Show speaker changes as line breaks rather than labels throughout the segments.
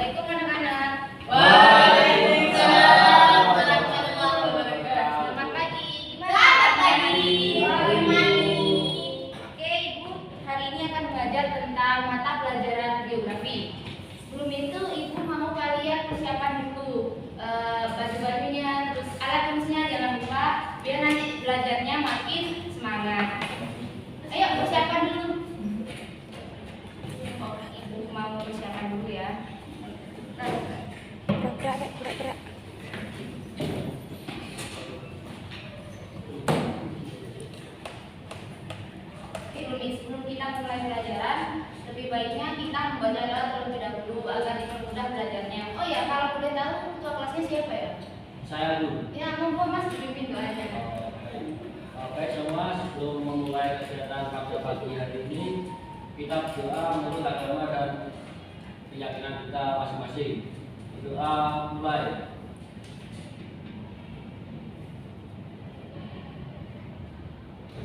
Assalamualaikum anak-anak.
Waalaikumsalam warahmatullahi wabarakatuh.
Selamat pagi. Gimana?
Selamat pagi.
Oke, Ibu hari ini akan belajar tentang mata pelajaran geografi. Sebelum itu Ibu mau kalian persiapan dulu baju-bajunya, terus alat tulisnya jangan lupa biar nanti belajarnya makin semangat. Ayo persiapan dulu. Oh, Ibu mau persiapan dulu ya.
Gerak.
Oke, sebelum kita mulai pelajaran, lebih baiknya kita membaca doa terlebih dahulu agar dipermudah belajarnya. Oh ya, kalau boleh tahu ketua kelasnya siapa ya?
Saya dulu.
Ya, monggo Mas dipimpin doanya.
Baik semua, sebelum memulai kegiatan pada pagi hari ini, kita berdoa menurut agama dan keyakinan kita masing-masing. Doa mulai.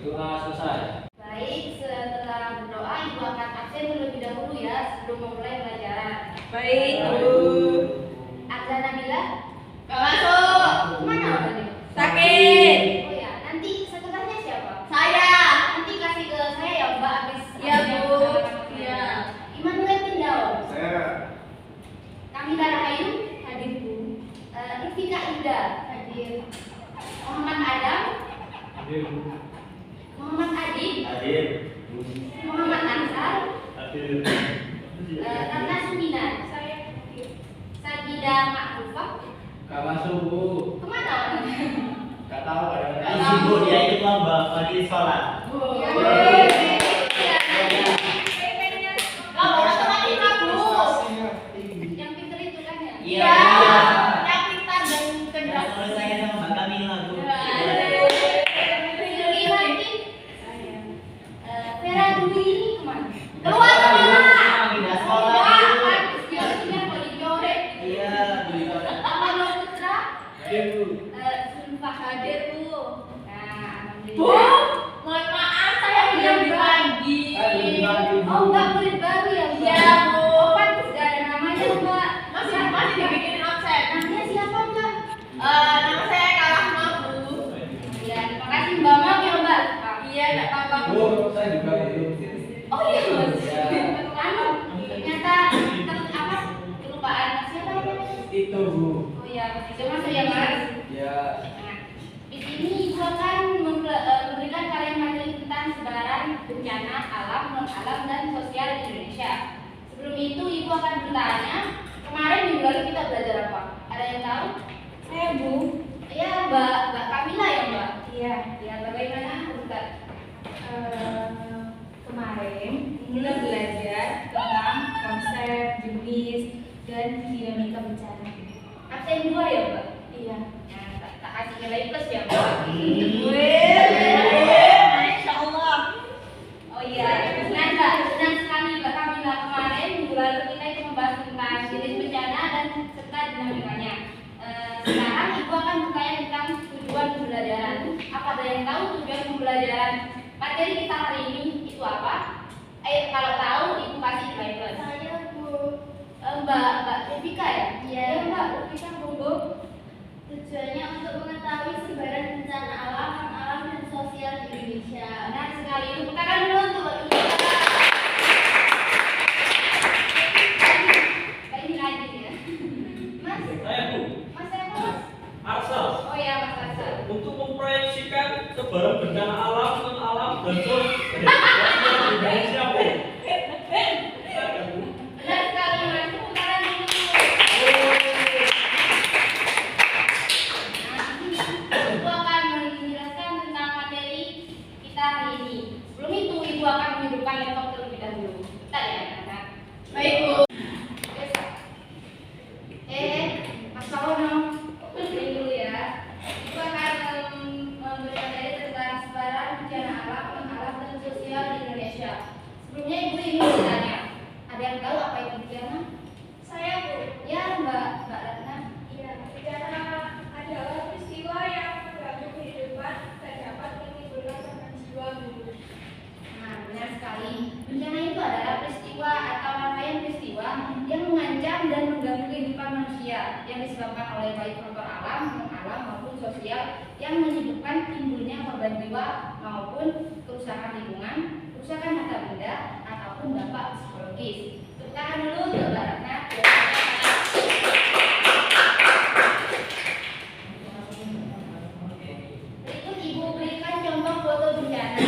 Doa selesai.
Baik, setelah berdoa Ibu akan absen terlebih dahulu ya sebelum memulai pelajaran.
Baik,
Azza Nabila,
Gak masuk.
kemana orangnya?
sakit.
Oh ya, nanti sekretarisnya siapa?
Saya.
Nanti kasih ke saya ya Mbak habis.
Iya, Bu.
Iya. Immanuel Tindao.
Saya
Kamila Rahayu
Hadir, Bu.
Rufika Ida hadir. Muhammad Adam,
hadir.
Muhammad Adib,
Hadir.
Muhammad Ansar,
Hadir.
Ratna Sumina, Sabida Makrufah.
Gak masuk, Bu.
Kemana orangnya?
Gak tahu ada.
Sibuk, dia
ikut lomba pagi sholat.
Iya.
Gak mau matematika, Bu.
Yang pintar itu kan ya?
Iya. Yang pintar dan cerdas.
saya sama Mbak Kamila, Bu.
Pilih lagi. Vera Dwi ini kemana?
Keluar semua.
Pindah
Wah, artis dia punya polijoret.
Iya, Bu.
Amano Putra,
Hadir, Bu.
Zulfa hadir Bu. Nah,
Bu,
alhamdulillah.
mohon maaf saya belum dipanggil.
Oh, Mbak murid baru ya, Mbak?
Iya, Bu.
Oh, pantes gak ada namanya, Mbak.
Masih dibikinin absen.
Namanya siapa, Mbak?
Nama saya Kalahma, Bu.
Ya, terima kasih Mbak. Maaf ya, Mbak.
Iya, enggak apa-apa, Bu.
Bu, saya juga itu.
Oh iya, Mas.
Ya.
Anu, ternyata apa? Kelupaan siapa namanya?
Itu, Bu.
Oh iya, itu masuk ya, Mas.
Ya.
Nah, di sini Ibu akan memberikan kalian materi tentang sebaran bencana alam, non alam dan sosial di Indonesia. Sebelum itu Ibu akan bertanya, kemarin minggu lalu kita belajar apa? Ada yang tahu?
Saya, Bu.
Ya, Mbak Kamila ya, Mbak.
Iya.
Ya, bagaimana Ustaz?
Kemarin kita belajar tentang konsep, jenis, dan dinamika bencana.
Absen 2 ya, Mbak?
Iya.
Nah, tak kasih nilai plus ya, Mbak.
Insya Allah.
Oh iya, nah Mbak, senang sekali Mbak Kamila. Kemarin minggu lalu kita itu membahas tentang jenis bencana dan serta dinamikanya. Sekarang Ibu akan bertanya tentang tujuan pembelajaran. Apa ada yang tahu tujuan pembelajaran materi kita hari ini itu apa? Kalau tahu Ibu kasih nilai plus.
Saya, Bu.
Mbak Rufika ya?
Iya.
Mbak Rufika monggo.
Tujuannya untuk mengetahui sebaran bencana alam, non-alam, dan sosial di Indonesia.
Benar sekali. Tepuk tangan dulu untuk Mbak Rufika. Mbak ini rajin ya. Mas,
Saya Bu,
Mas siapa Mas?
Arsal.
Oh ya Mas Arsal.
Untuk memproyeksikan sebaran bencana alam, non alam dan sosial di Indonesia, Bu.
Benar sekali Mas. Tepuk tangan dulu. Nah, Ibu akan menjelaskan tentang materi kita hari ini. Sebelum itu Ibu Indonesia yang disebabkan oleh baik faktor alam, non alam maupun sosial yang menyebabkan timbulnya korban jiwa maupun kerusakan lingkungan, kerusakan harta benda ataupun dampak psikologis. Tepuk tangan dulu untuk Mbak Ratna. Berikut Ibu berikan contoh foto bencana.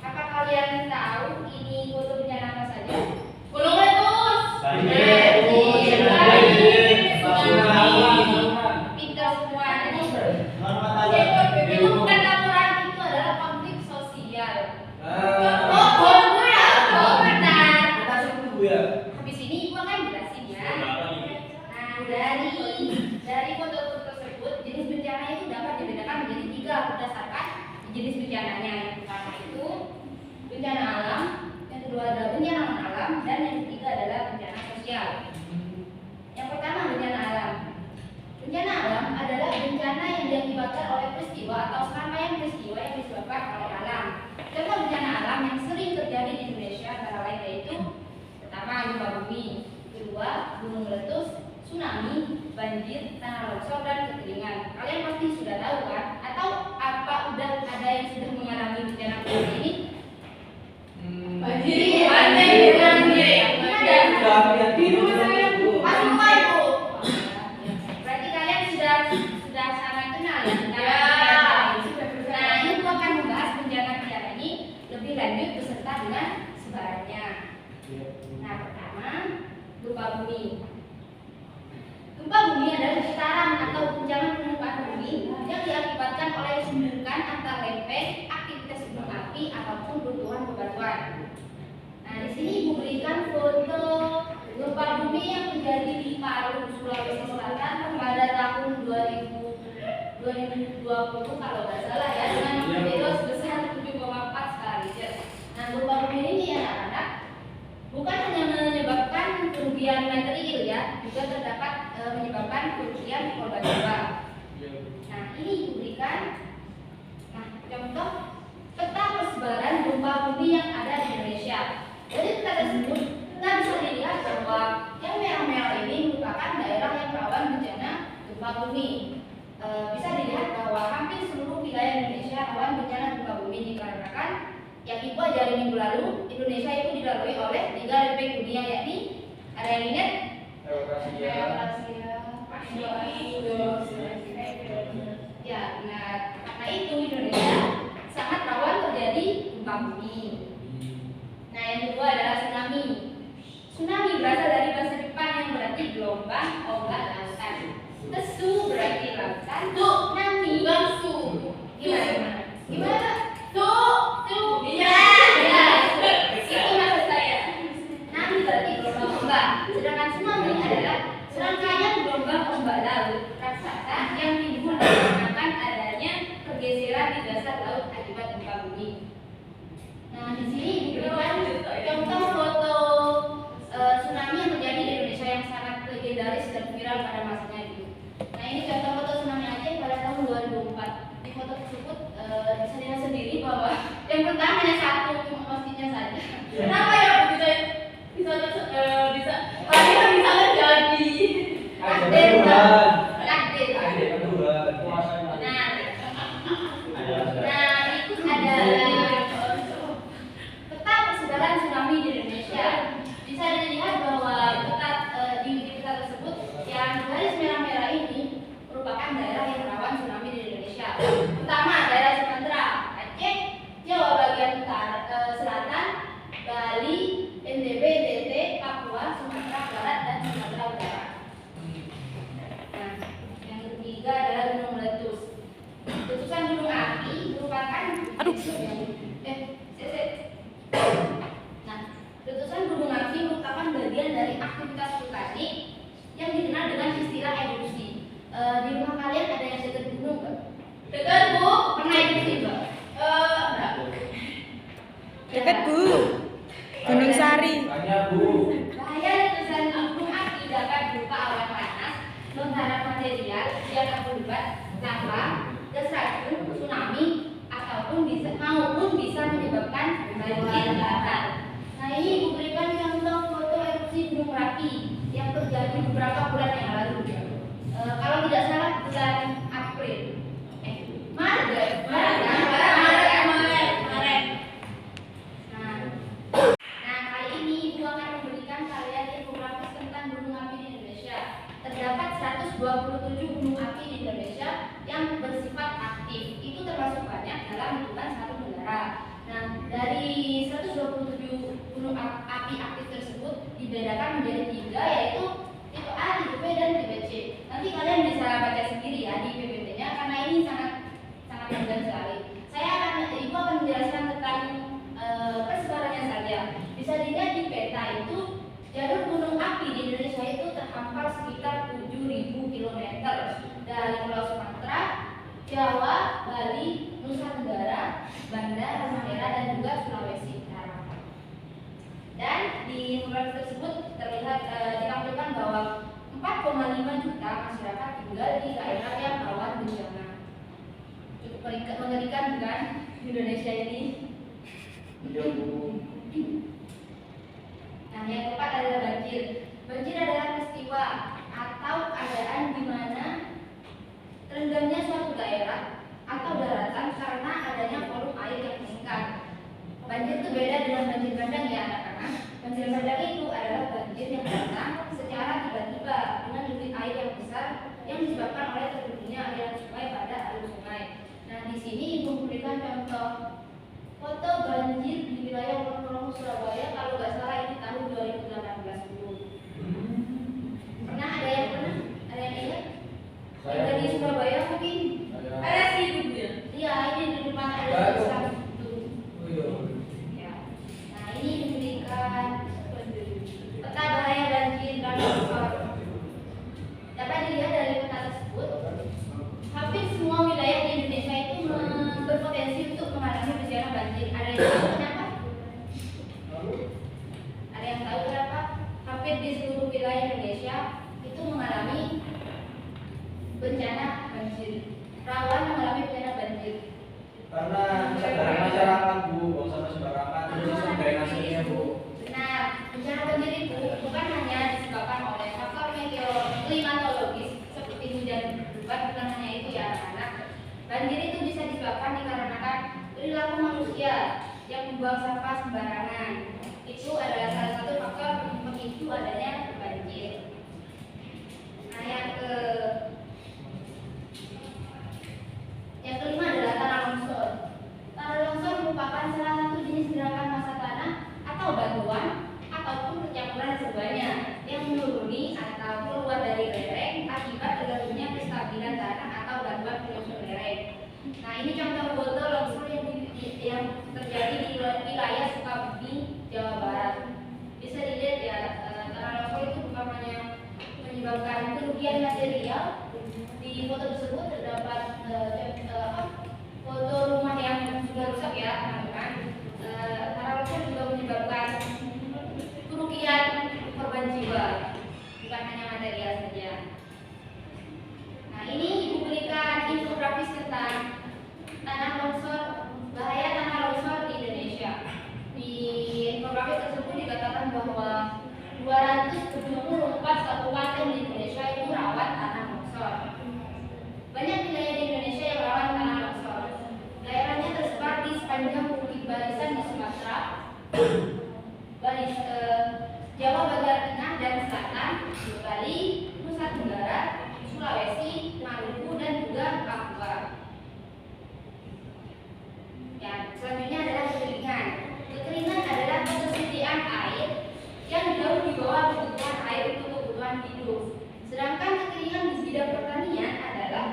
Apa kalian tahu ini foto bencana apa saja? Gunung meletus. Pintar semua. Itu bukan laporan, itu adalah konflik sosial. Habis ini Ibu akan jelasin ya. Nah, dari foto-foto tersebut jenis bencana itu dapat dibedakan menjadi 3 berdasarkan jenis bencananya. Yang pertama itu bencana alam, yang kedua adalah bencana non alam, dan yang ketiga adalah bencana sosial. Yang pertama bencana alam. Bencana alam adalah bencana yang diakibatkan oleh peristiwa atau serangkaian peristiwa yang disebabkan oleh alam. Contoh bencana alam yang sering terjadi di Indonesia antara lain yaitu pertama gempa bumi, kedua gunung meletus, tsunami, banjir, tanah longsor, dan kekeringan. Kalian pasti sudah tahu kan? Atau apa udah ada yang sudah mengalami bencana seperti ini? Banjir. Berarti kalian sudah sangat kenal ya? Nah, ini aku akan membahas bencana-bencana ini lebih lanjut beserta dengan sebarannya. Nah, pertama gempa bumi. Gempa bumi adalah getaran atau guncangan permukaan bumi yang diakibatkan oleh sumbukan antar lempeng, aktivitas gunung api ataupun runtuhan bebatuan. Nah, di sini Ibu berikan foto gempa bumi yang terjadi di Palu, Sulawesi Selatan pada tahun 2020 kalau nggak salah ya, dengan magnitudo sebesar 7,4 skala Richter. Nah, gempa bumi ini ya anak-anak bukan hanya menyebabkan kerugian material ya, juga terdapat menyebabkan kerugian korban jiwa. Nah, ini diberikan contoh peta persebaran gempa bumi yang ada di Indonesia. Dari peta tersebut kita bisa dilihat bahwa yang merah-merah ini merupakan daerah yang rawan bencana gempa bumi. Bisa dilihat bahwa hampir seluruh wilayah Indonesia rawan bencana gempa bumi dikarenakan yang Ibu ajari minggu lalu, Indonesia itu dilalui oleh 3 lempeng dunia, yakni ada yang ingat? Ya, nah karena itu Indonesia sangat rawan terjadi gempa bumi. Nah, yang kedua adalah tsunami. Tsunami berasal dari bahasa Jepang yang berarti gelombang, ombak, lautan. Tesu berarti lautan. Nami bangsu. Gimana? Itu maksud saya. Nami berarti gelombang ombak. Sedangkan tsunami adalah serangkaian gelombang ombak laut raksasa yang timbul dikarenakan adanya pergeseran di dasar laut akibat gempa bumi. Nah, di sini diberikan contoh foto tsunami yang terjadi di Indonesia yang sangat legendaris dan viral pada masanya itu. Nah, ini contoh foto tsunami Aceh pada tahun 2004. Di foto tersebut bisa dilihat sendiri bahwa yang pertama hanya satu masjidnya saja. Kenapa ya bisa terjadi? Nah, itu ada peta persebaran tsunami di Indonesia. Bisa dilihat bahwa di peta tersebut yang garis merah-merah ini merupakan daerah yang rawan tsunami di Indonesia. Pertama, daerah Sumatera, Aceh, Jawa bagian selatan, Bali, NTB, NTT, Papua, Sumatera Barat, dan Sumatera Utara. Nah, yang ketiga adalah gunung meletus. Letusan gunung api merupakan Nah, letusan gunung api merupakan bagian dari aktivitas vulkanik yang dikenal dengan istilah erupsi. Di rumah kalian ada yang dekat gunung nggak? Dekat, Bu. Pernah erupsi, Mbak? Enggak.
Dekat, Bu. Gunung Sari.
Bahaya letusan gunung api dapat berupa awan panas, lontaran material yang berlebat, lava, gas racun, tsunami, maupun bisa menyebabkan banjir lahar. Nah, ini Ibu berikan contoh foto erupsi Gunung Merapi yang terjadi beberapa bulan yang lalu.
terdapat 127 gunung api di Indonesia yang bersifat aktif. Itu termasuk banyak dalam hitungan satu negara. Nah, dari 127 gunung api aktif tersebut dibedakan menjadi 3, yaitu tipe A, tipe B, dan tipe C. Nanti kalian bisa baca sendiri ya di PPT-nya karena ini sangat mudah sekali. Ibu akan menjelaskan tentang persebarannya saja. Bisa dilihat di peta itu jalur gunung api di Indonesia itu terhampar sekitar 7.000 km dari Pulau Sumatera, Jawa, Bali, Nusa Tenggara, Banda, Halmahera, dan juga Sulawesi Utara. Dan di infografis tersebut terlihat ditampilkan bahwa 4,5 juta masyarakat tinggal di daerah yang rawan bencana. Cukup mengerikan bukan Indonesia ini?
Iya, Bu.
Nah, yang keempat adalah banjir. Banjir adalah peristiwa atau keadaan di mana terendamnya suatu daerah atau daratan karena adanya volume air yang meningkat. Banjir itu beda dengan banjir bandang ya anak-anak. Banjir bandang itu adalah banjir yang datang secara tiba-tiba dengan debit air yang besar yang disebabkan oleh terbentuknya aliran sungai pada alur sungai. Nah, di sini ibu memberikan contoh foto banjir di wilayah Wonosobo, Surabaya, kalau nggak salah ini tahun 2018 dulu. Pernah ada yang ingat? Yang dari Surabaya mungkin? Ada sih ibunya. Iya, ini di depan ada tulisan itu.
Oh iya.
Ya. Nah, ini diberikan peta bahaya banjir dan longsor. Dapat dilihat dari peta tersebut, hampir semua wilayah di Indonesia itu berpotensi untuk mengalami bencana banjir. Ada yang tahu kenapa? Ada yang tahu kenapa? Hampir di seluruh wilayah Indonesia itu mengalami bencana banjir, rawan mengalami bencana banjir.
Karena kesadaran masyarakat, Bu, nggak usah sembarangan. Terus drainasenya, Bu.
Benar, bencana banjir itu bukan hanya disebabkan oleh faktor klimatologis seperti hujan lebat, bukan hanya itu ya anak-anak. Banjir itu bisa disebabkan dikarenakan perilaku manusia yang membuang sampah sembarangan. Itu adalah salah satu faktor pemicu adanya banjir. Nah, yang kelima adalah tanah longsor. Tanah longsor merupakan salah satu jenis gerakan massa tanah atau batuan ataupun percampuran serbanya yang menuruni atau keluar dari lereng akibat terganggunya kestabilan tanah atau gangguan penyusun lereng. Nah, ini contoh foto longsor yang terjadi di wilayah Sukabumi, Jawa Barat. Bisa dilihat ya, tanah longsor itu bukan hanya menyebabkan kerugian material. Di foto tersebut terdapat foto rumah yang sudah rusak ya teman-teman. Tanah longsor juga menyebabkan kerugian korban jiwa, bukan hanya material saja. Nah, ini ibu berikan infografis tentang tanah longsor, bahaya tanah longsor di Indonesia. Di infografis tersebut dikatakan bahwa 274 kabupaten di Indonesia itu rawan tanah longsor. Banyak wilayah di Indonesia yang rawan tanah longsor. Daerahnya tersebar di sepanjang bukit barisan di Sumatera, Jawa bagian tengah dan selatan, Bali, Nusa Tenggara, Sulawesi, Maluku, dan juga Papua. Ya, selanjutnya adalah kekeringan. Kekeringan adalah ketersediaan air yang jauh di bawah kebutuhan air untuk kebutuhan hidup. Sedangkan kekeringan di bidang pertanian adalah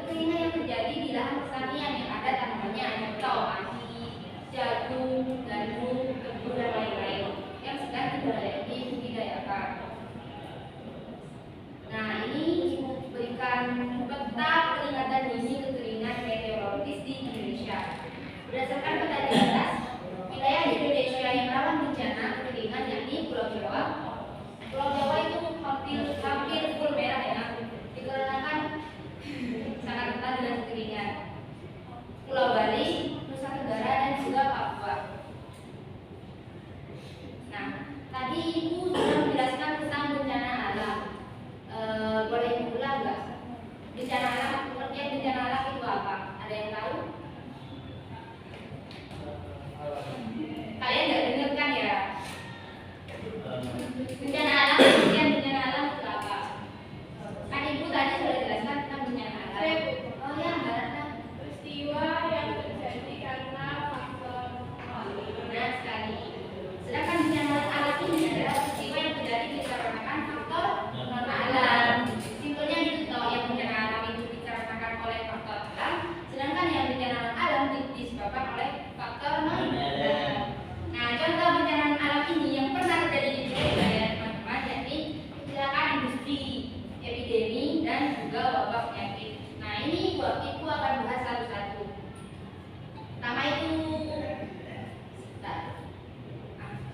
kekeringan yang terjadi di lahan pertanian yang ada tanamannya contoh padi, jagung, gandum, tebu, dan lain-lain yang sedang dibudidayakan. Nah, ini ibu berikan peta peringatan dini kekeringan meteorologis di Indonesia. Berdasarkan peta di atas, wilayah di Indonesia yang rawan bencana kekeringan yakni Pulau Jawa. Pulau Jawa itu hampir full merah ya, dikarenakan sangat rentan dengan kekeringan. Pulau Bali, Nusa Tenggara, dan juga Papua. Nah, tadi ibu sudah menjelaskan tentang bencana alam. Boleh diulang nggak? Bencana alam, pengertian bencana alam itu apa? Ada yang tahu? juga wabah penyakit. Nah, ini Ibu akan bahas satu-satu. Pertama itu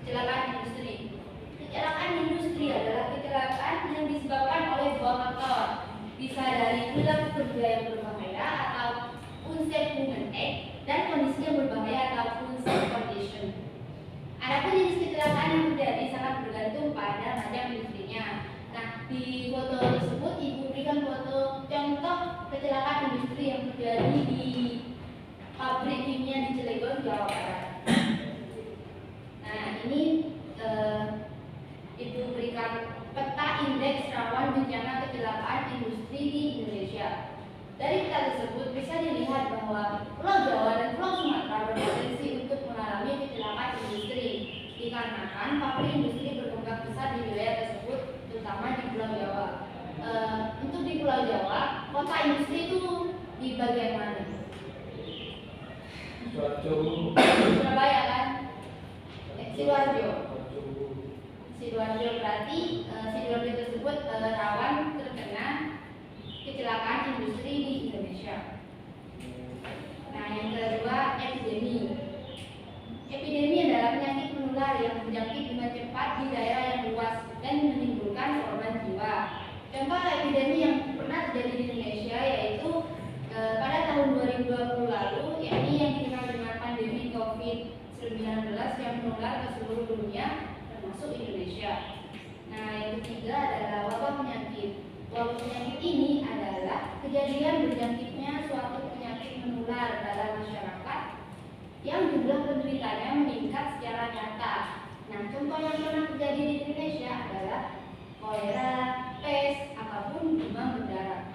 kecelakaan industri. Kecelakaan industri adalah kecelakaan yang disebabkan oleh dua faktor. Bisa dari perilaku kerja yang berbahaya atau unsafe movement act, dan kondisi yang berbahaya atau unsafe condition. Adapun jenis kecelakaan yang terjadi sangat bergantung pada macam industrinya. Nah, di foto tersebut Ibu berikan foto contoh kecelakaan industri yang terjadi di pabrik kimia di Cilegon, Jawa Barat. Nah, ini Ibu berikan peta indeks rawan bencana kecelakaan industri di Indonesia. Dari peta tersebut bisa dilihat bahwa Pulau Jawa dan Pulau Sumatera berpotensi untuk mengalami kecelakaan industri dikarenakan pabrik industri berkembang besar di wilayah tersebut, terutama di Pulau Jawa. Untuk di Pulau Jawa, kota industri itu di bagian mana? Surabaya kan? Sidoarjo. Sidoarjo berarti Sidoarjo tersebut rawan terkena kecelakaan industri di Indonesia. Nah, yang kedua, epidemi. Epidemi adalah penyakit menular yang berjangkit dengan cepat di daerah yang luas dan menimbulkan korban jiwa. Contoh epidemi yang pernah terjadi di Indonesia yaitu pada tahun 2020 lalu, yakni yang dikenal dengan pandemi COVID-19 yang menular ke seluruh dunia, termasuk Indonesia. Nah, yang ketiga adalah wabah penyakit. Wabah penyakit ini adalah kejadian berjangkitnya suatu penyakit menular dalam masyarakat yang jumlah penderitanya meningkat secara nyata. Nah, contoh yang pernah terjadi di Indonesia adalah kolera, pes, ataupun demam berdarah.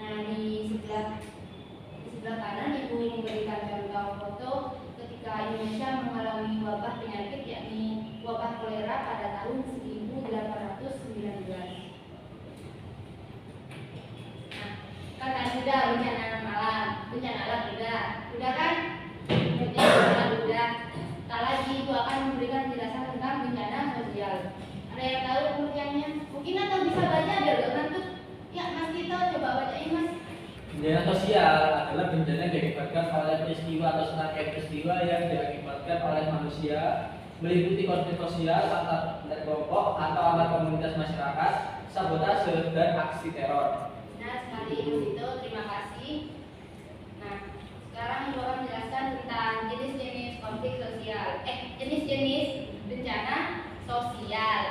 Nah, di sebelah kanan Ibu memberikan contoh foto ketika Indonesia mengalami wabah penyakit, yakni wabah kolera pada tahun 1819. Kan tadi sudah bencana alam udah kan? Udah. Tak lagi Ibu akan memberikan penjelasan tentang bencana sosial. Ada yang tahu pengertiannya? Mungkin atau bisa baca biar gak ngantuk. Ya, Mas Tito coba bacain, Mas.
Bencana sosial adalah bencana yang diakibatkan oleh peristiwa atau serangkaian peristiwa yang diakibatkan oleh manusia, meliputi konflik sosial antar kelompok atau antar komunitas masyarakat, sabotase, dan aksi teror.
Nah, sekali itu terima kasih. Nah, sekarang Ibu akan menjelaskan tentang jenis-jenis konflik sosial. Jenis-jenis bencana sosial.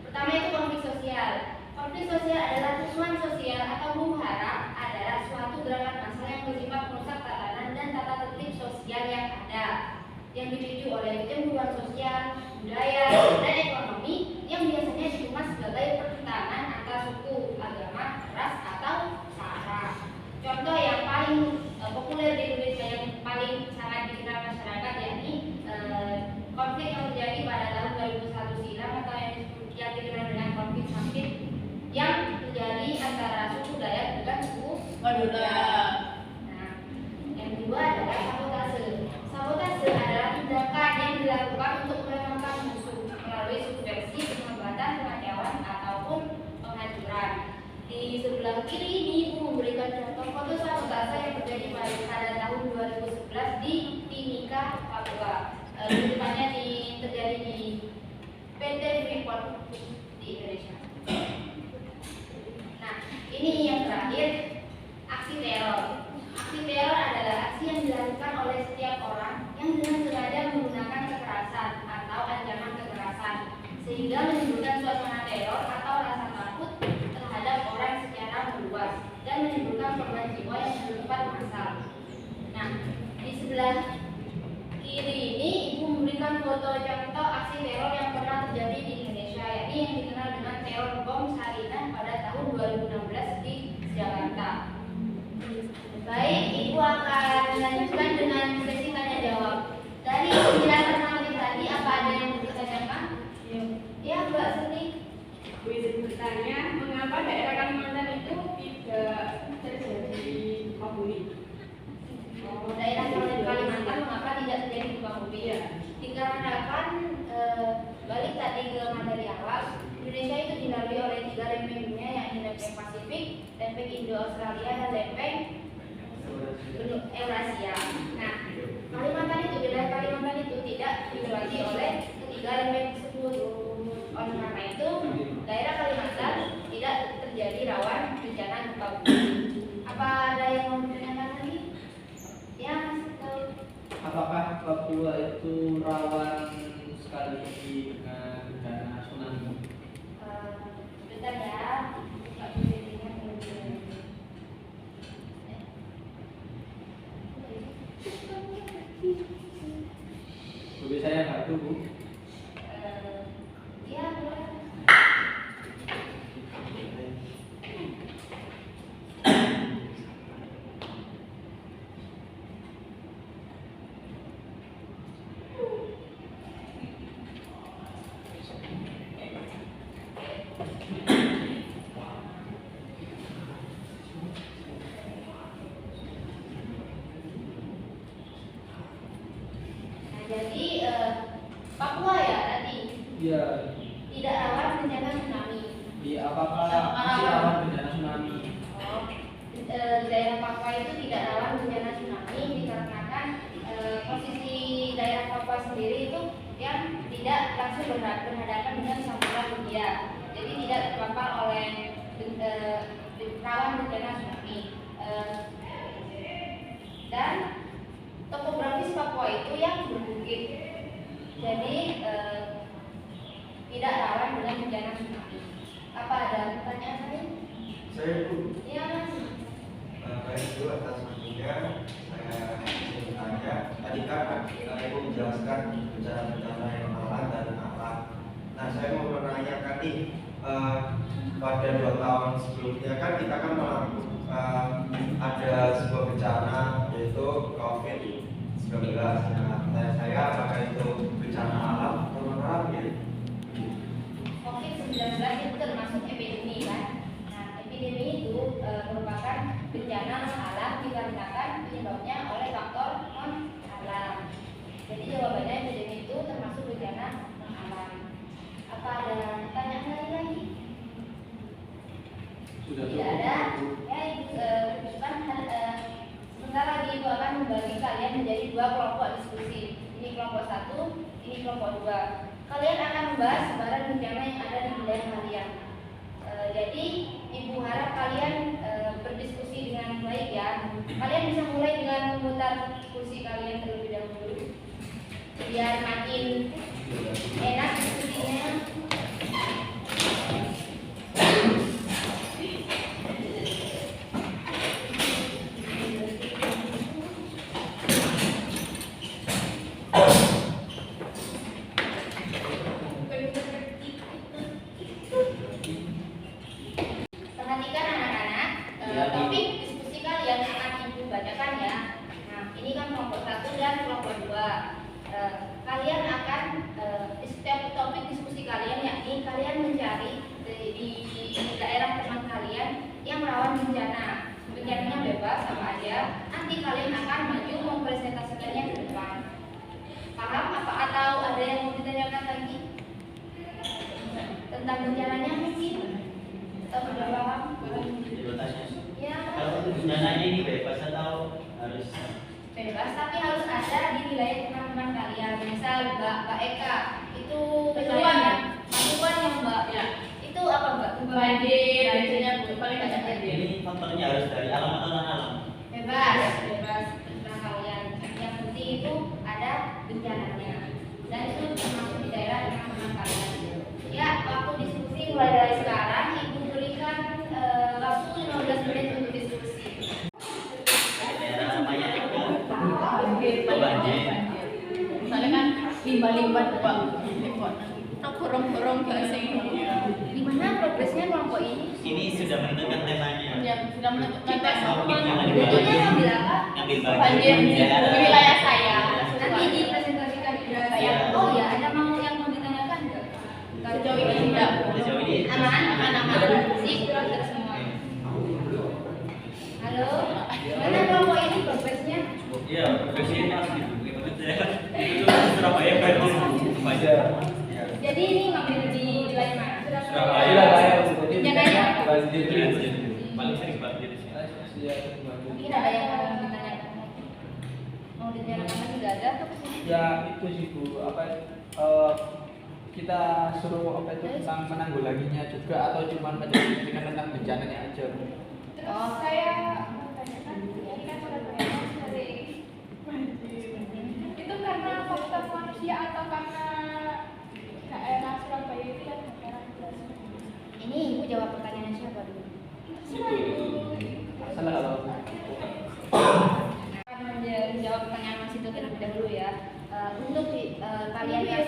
Pertama itu konflik sosial. Konflik sosial adalah kerusuhan sosial atau huru hara, adalah suatu gerakan massa yang bersifat merusak tatanan dan tata tertib sosial yang ada, yang dipicu oleh kecemburuan sosial, budaya, dan ekonomi yang biasanya dikemas sebagai pertentangan antar suku, agama, ras, atau sara. Contoh yang paling populer di Indonesia yang paling sangat dikenal masyarakat yakni konflik yang terjadi pada tahun 2001 silam atau yang dikenal dengan konflik Sampit yang terjadi antara suku Dayak dengan suku Madura. Nah, yang kedua adalah sabotase. Sabotase adalah tindakan yang dilakukan untuk melemahkan musuh melalui subversi, penghambatan, pengacauan ataupun penghancuran. Di sebelah kiri ini Ibu memberikan contoh foto sabotase yang terjadi pada tahun 2011 di Timika, Papua. Di depannya terjadi di PT Freeport di Indonesia. Nah, ini yang terakhir, aksi teror. Aksi teror adalah aksi yang dilakukan oleh setiap orang yang dengan sengaja menggunakan kekerasan atau ancaman kekerasan sehingga menimbulkan suasana teror atau rasa takut terhadap orang secara meluas dan menimbulkan korban jiwa yang bersifat massal. Nah, di sebelah kiri ini Ibu memberikan foto contoh aksi teror yang pernah terjadi di Indonesia, yakni yang dikenal dengan teror bom Sarinah pada tahun 2016 di Jakarta. Baik, Ibu akan melanjutkan dengan sesi tanya jawab. Dari penjelasan materi tadi, apa ada yang ditanyakan? Ya, Mbak Suni.
Bu izin bertanya, mengapa daerah Kalimantan itu tidak terjadi gempa bumi?
Daerah Kalimantan mengapa tidak terjadi gempa bumi?
Ya.
Dikarenakan balik tadi ke materi awal, Indonesia itu dilalui oleh 3 lempeng dunia yang lempeng Pasifik, lempeng Indo-Australia, dan lempeng benua Eurasia. Nah, Kalimantan itu, wilayah Kalimantan itu tidak dilewati oleh ketiga lempeng tersebut. Oleh karena itu, daerah Kalimantan tidak terjadi rawan bencana gempa bumi. Apa ada yang mau ditanyakan lagi? Ya,
Apakah Papua itu rawan sekali dengan bencana tsunami?
bentar ya, Pak Presiden kemudian.
Bagi saya nggak tahu, Bu.
Ya, boleh. Nah, jadi Papua ya tadi
Iya.
tidak rawan bencana tsunami.
Di apakah masih rawan bencana tsunami?
Oh, daerah Papua itu tidak rawan bencana tsunami dikarenakan posisi daerah Papua sendiri itu yang tidak langsung berhadapan dengan Samudra Hindia, jadi tidak terpapar oleh rawan bencana tsunami. Dan topografis Papua itu yang berbukit, jadi tidak rawan dengan bencana tsunami. Apa ada pertanyaan lain?
Saya Bu,
Iya, Mas.
baik dulu atas waktunya. Saya ingin bertanya, tadi kan Ibu menjelaskan bencana-bencana yang alam dan alam. Nah, saya mau menanyakan nih, pada 2 tahun sebelumnya kan kita kan ada sebuah bencana yaitu COVID-19. Nah, pertanyaan saya apakah itu bencana alam atau non alam ya?
COVID-19 itu termasuk epidemi kan. Nah, epidemi itu merupakan bencana alam dikarenakan penyebabnya oleh faktor non alam. Jadi jawabannya epidemi itu termasuk bencana non alam. Apa ada pertanyaan lain lagi?
Sudah
Tidak
cukup.
ada. Ya, Ibu kan sebentar lagi Ibu akan membagi kalian menjadi 2 kelompok diskusi. Ini kelompok 1, ini kelompok 2. Kalian akan membahas sebaran bencana yang ada di wilayah kalian. Jadi Ibu harap kalian berdiskusi dengan baik ya. Kalian bisa mulai dengan memutar kursi kalian terlebih dahulu, biar makin enak diskusinya. Perhatikan anak-anak, topik diskusi kalian akan Ibu bacakan ya. Nah, ini kan kelompok 1 dan kelompok 2. Kalian akan setiap topik diskusi kalian yakni kalian mencari di daerah teman kalian yang rawan bencana. Bencananya bebas apa aja. Nanti kalian akan maju mempresentasikannya ke depan. Paham apa atau ada yang mau ditanyakan lagi tentang bencananya mungkin? Atau sudah paham? Ya,
Kalau bencananya ini bebas atau harus?
bebas tapi harus ada di wilayah teman-teman kalian. Misal Mbak Eka itu wilayahnya Pakuan yang Mbak ya. Itu apa Mbak?
Banjir, biasanya paling banyak banjir.
Ini faktornya harus dari alam atau non alam?
Bebas tentang kalian. Yang penting itu ada bencananya. Dan itu termasuk di daerah teman-teman kalian. Ya, waktu diskusi mulai dari sekarang Ibu berikan waktu 15 menit untuk diskusi.
Daerah banyak juga.
Banjir. Soalnya kan limbah-limbah Pak. Gorong-gorong ke sini.
Di mana progresnya kelompok ini?
Ini sudah menentukan temanya.
Ya, sudah menentukan tema.
Tentunya ngambil apa?
Ngambil
Banjir di wilayah saya.
Nanti dipresentasikan di wilayah saya.
Ya.
Oh ya, ada yang mau ditanyakan nggak?
Sejauh ini tidak.
Sejauh ini
Aman. Sip, kita semua. Halo, mana kelompok ini progresnya?
Iya, progresnya itu Surabaya baru aja.
Jadi ini ngambil di wilayah mana?
Surabaya.
Bencananya apa?
Banjir.
Mungkin ada yang mau ditanyakan lagi? Mau ditanyakan lagi nggak ada?
Ya itu sih Bu, kita suruh apa itu tentang menanggulanginya juga atau cuma menceritakan tentang bencananya aja Bu?
Oh, saya mau tanyakan, ini kan Surabaya sering itu karena faktor manusia atau karena daerah Surabaya itu yang daerah
Ini Ibu jawab pertanyaan siapa dulu?
Salah kalau
Akan menjawab pertanyaan Mas itu terlebih dahulu ya. Untuk kalian yang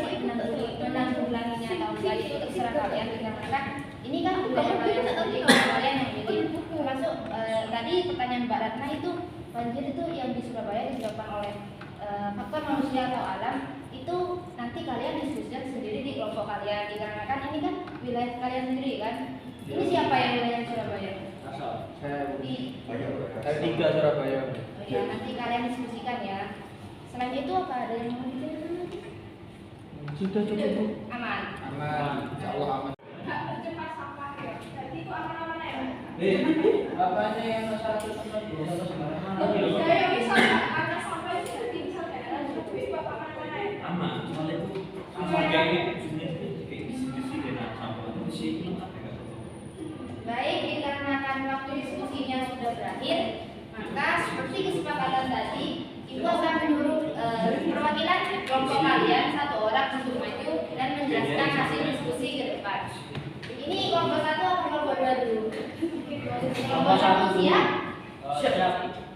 menanggulanginya atau enggak itu terserah kalian, dikarenakan ini kan wilayah kalian sendiri, kalian yang jadi termasuk tadi pertanyaan Mbak Ratna itu banjir itu yang di Surabaya disebabkan oleh faktor manusia atau alam, itu nanti kalian diskusikan sendiri di kelompok kalian, dikarenakan ini kan wilayah kalian sendiri kan. Ini siapa yang wilayah Surabaya?
Asal.
saya
Di
ada 3 Surabaya.
Oh ya, nanti kalian diskusikan ya. Selain itu apa ada yang mau ditanyakan lagi?
Sudah cukup Bu.
Aman.
Aman, insyaallah aman.
cepat sampah ya. Jadi itu aman-aman ya.
Apanya yang masalah itu sama sembarangan?
Saya bisa ada sampah itu jadi bisa daerah itu bapak aman-aman ya.
Aman, soalnya itu aman kayak sebenarnya kayak diskusi dengan sampah itu sih
Baik, dikarenakan waktu diskusinya sudah berakhir, maka seperti kesepakatan tadi, Ibu akan menyuruh perwakilan kelompok kalian 1 orang untuk maju dan menjelaskan hasil diskusi ke depan. Ini kelompok 1 atau kelompok 2 dulu? Kelompok 1 siap?
Siap.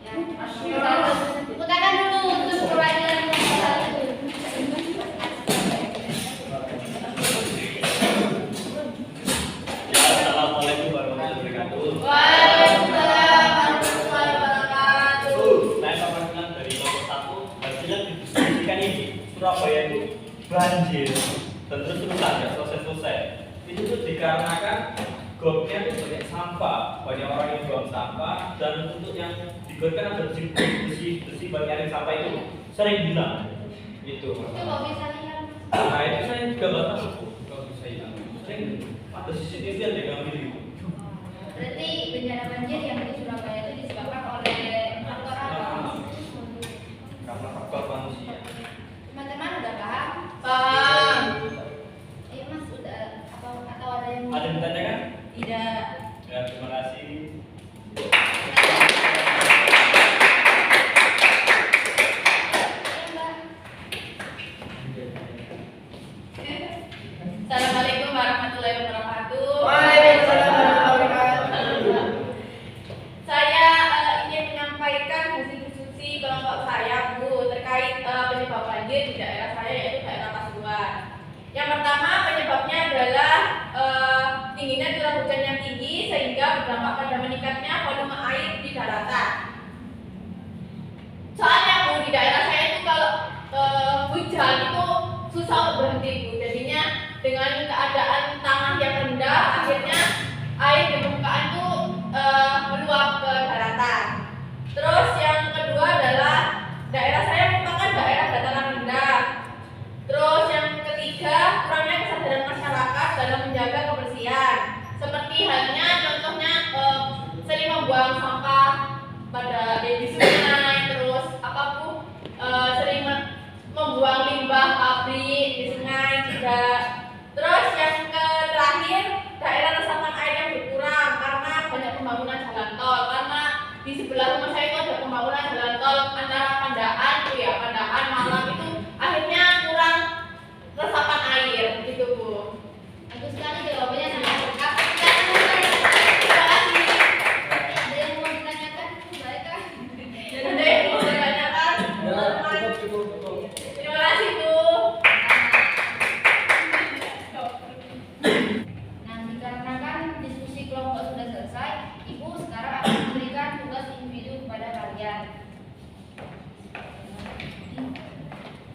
Ya, kelompok 1. Tepuk tangan dulu untuk perwakilan kelompok 1.
Assalamualaikum warahmatullahi wabarakatuh.
Waalaikumsalam warahmatullahi wabarakatuh.
Saya perwakilan dari kelompok 1. Hasilnya didiskusikan ini Surabaya itu banjir dan terus saja selesai. Itu tuh dikarenakan gotnya itu banyak sampah, banyak orang yang buang sampah dan untuk yang digotkan ada bersih buat nyaring sampah itu sering hilang. Itu.
Itu kok bisa lihat?
Nah itu saya juga nggak tahu kalau bisa hilang. Sering ada CCTV yang diambil itu.
Berarti bencana banjir yang di Surabaya itu disebabkan oleh faktor apa?
Karena faktor manusia.
Teman-teman udah paham?
Paham.
Ayo Mas, udah atau ada yang
Ada yang ditanyakan?
tidak?
Ya, terima kasih.
Assalamualaikum warahmatullahi wabarakatuh.
Waalaikumsalam warahmatullahi wabarakatuh.
Saya ingin menyampaikan hasil diskusi kelompok saya Bu terkait penyebab banjir di daerah saya yaitu daerah Pasuruan. Yang pertama penyebabnya adalah tingginya curah hujan yang tinggi sehingga berdampak pada meningkatnya volume air di daratan. Soalnya Bu di daerah saya itu kalau hujan itu susah untuk berhenti Bu. Jadinya dengan keadaan tanah yang rendah akhirnya air di permukaan itu meluap ke daratan. Terus yang kedua adalah daerah saya merupakan daerah dataran rendah. Terus yang ketiga kurangnya kesadaran masyarakat dalam menjaga kebersihan. Seperti halnya contohnya sering membuang sampah pada di sungai, terus sering membuang limbah pabrik di sungai juga. Terus yang terakhir daerah resapan air yang berkurang karena banyak pembangunan jalan tol. Karena di sebelah rumah saya itu ada pembangunan jalan tol antara Pandaan Malang itu akhirnya kurang resapan air gitu Bu.
Bagus sekali jawabannya sangat lengkap. Terima kasih. Ada yang mau ditanyakan? Mereka.
Ada yang mau ditanyakan?
Ya, cukup.
Terima kasih Bu.
Nah, dikarenakan diskusi kelompok sudah selesai, Ibu sekarang akan memberikan tugas individu kepada kalian.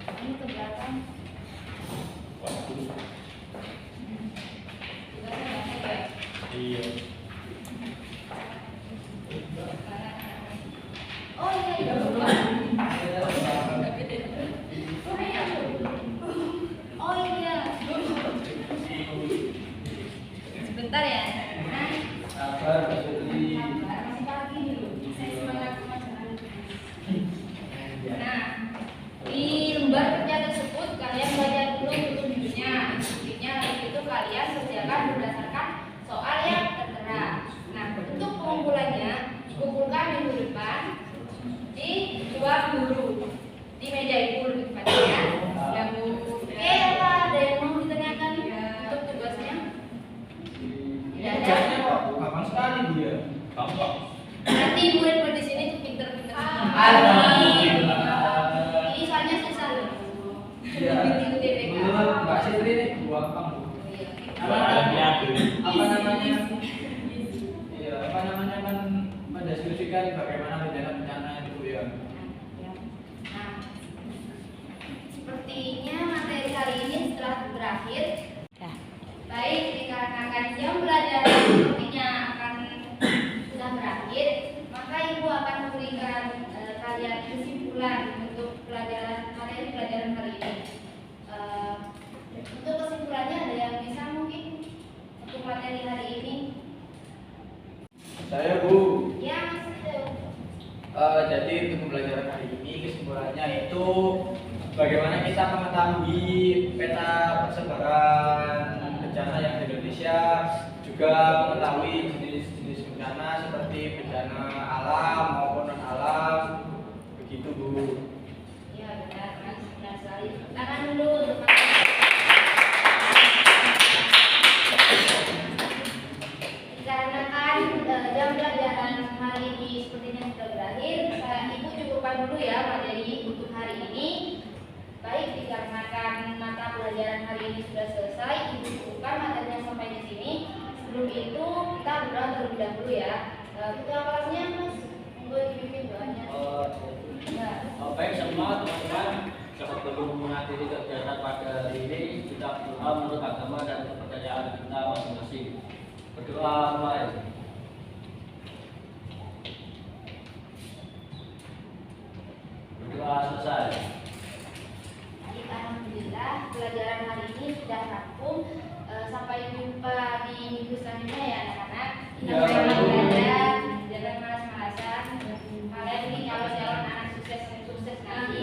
Ini ke belakang. Tugasnya banyak ya.
Iya.
Oh iya, lupa. Oh iya. Sebentar ya. Nah,
Sabar, Mas Yudi.
masih pagi dulu.
gampang sekali Bu ya.
Gampang.
Nanti murid-murid di sini tuh pinter-pinter.
Alhamdulillah.
Ini soalnya susah loh.
Iya.
UTBK.
Menurut Mbak Sitri ini gampang Bu. Apa namanya? Iya, apa namanya kan mendeskripsikan bagaimana bencana-bencana itu Bu ya.
Nah, sepertinya materi hari ini setelah berakhir.
Ya.
Baik, dikarenakan jam pelajaran sepertinya akan sudah berakhir, maka Ibu akan memberikan kalian kesimpulan untuk pelajaran pelajaran hari ini. Untuk kesimpulannya ada yang bisa mungkin untuk materi hari ini?
Saya Bu.
Ya, Mas Ridho.
Jadi untuk pembelajaran hari ini kesimpulannya itu bagaimana kita mengetahui peta persebaran bencana yang di Indonesia, juga mengetahui jenis-jenis bencana seperti bencana alam maupun non alam, begitu Bu.
Ya, benar, Mas. Benar sekali. Tangan dulu untuk dikarenakan jam pelajaran hari ini sepertinya sudah berakhir, Ibu cukupkan dulu ya materi untuk hari ini. Baik, dikarenakan mata pelajaran hari ini sudah selesai, Ibu cukupkan materinya sampai di sini. Sebelum itu kita berdoa terlebih dahulu ya. Ketua kelasnya Mas, monggo dipimpin doanya. Ya.
Baik semua teman-teman, sebelum mengakhiri kegiatan pada hari ini, kita berdoa menurut agama dan kepercayaan kita masing-masing. Berdoa mulai. Berdoa selesai.
Baik, alhamdulillah pelajaran hari ini sudah rampung. Sampai jumpa di minggu selanjutnya ya anak-anak. Kita
Ya.
jangan belajar, jangan malas-malasan. Kalian ini calon-calon anak sukses nanti.